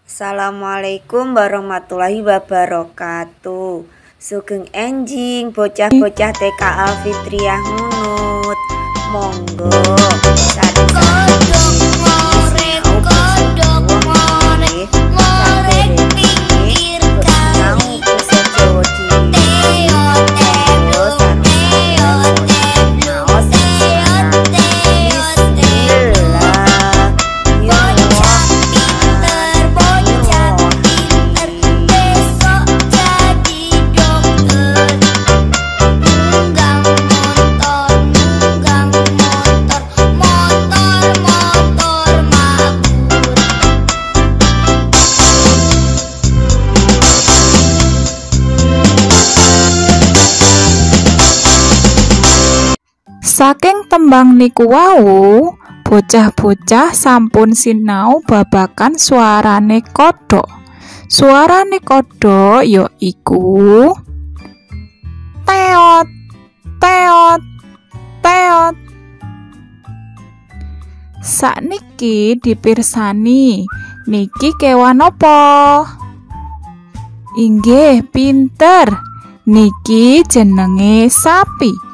Assalamualaikum warahmatullahi wabarakatuh. Sugeng enjing bocah-bocah TK Alfitriah Ngunut. Monggo Saking tembang niku wau, bocah-bocah sampun sinau babagan suarane kodhok. Suarane kodhok ya iku teot, teot, teot. Sakniki dipirsani, niki kewan apa? Inggih, pinter. Niki jenenge sapi.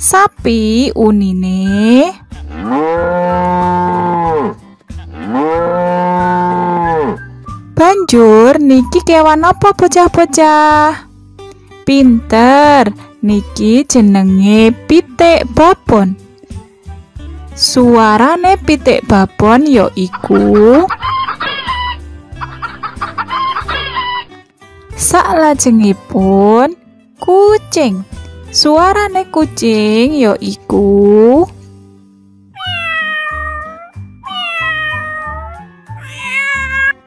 Sapi unine banjur niki kewan apa bocah-bocah? Pinter, niki jenenge pitik babon. Suarane pitik babon ya iku salajengipun kucing. Suarane kucing ya iku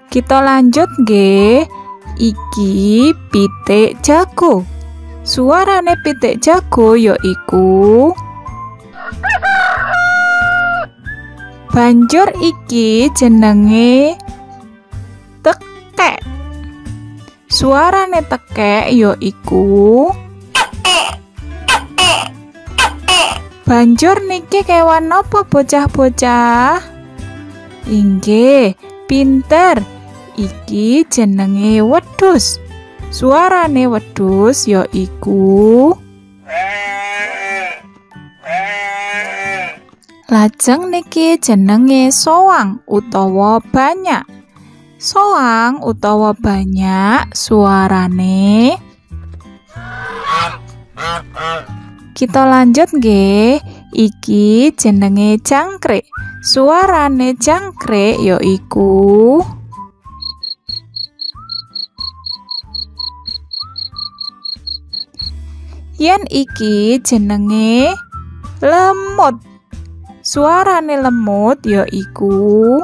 kita lanjut nggih. Iki pitik jago. Suarane pitik jago ya iku banjur iki jenenge tekek. Suarane tekek ya iku banjur niki kewan apa bocah-bocah? Inggih, pinter. Iki jenenge wedhus. Suarane wedhus ya iku lajeng niki jenenge soang utawa banyak. Soang utawa banyak suarane kita lanjut nggih. Iki jenenge jangkrik. Suarane jangkrik ya iku yen iki jenenge lemut. Suarane lemut ya iku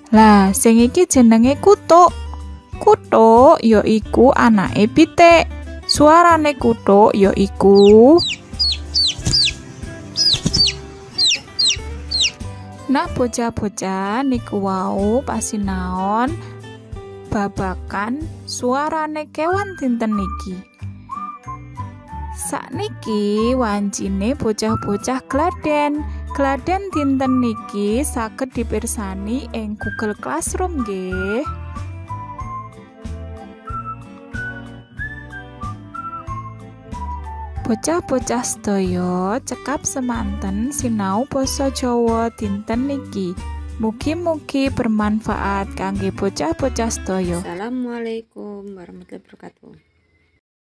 lah sing iki jenenge kutuk. Kutuk ya iku anake pitik. Suarane kutuk ya iku nah bocah-bocah niku wau pasinaon babagan suarane kewan dinten niki. Sakniki wancine bocah-bocah gladen. Gladen dinten niki saged dipirsani ing Google Classroom nggih. Bocah-bocah sedaya cekap semanten sinau basa Jawa dinten niki. Mugi-mugi bermanfaat kangge bocah-bocah sedaya. Assalamualaikum warahmatullahi wabarakatuh.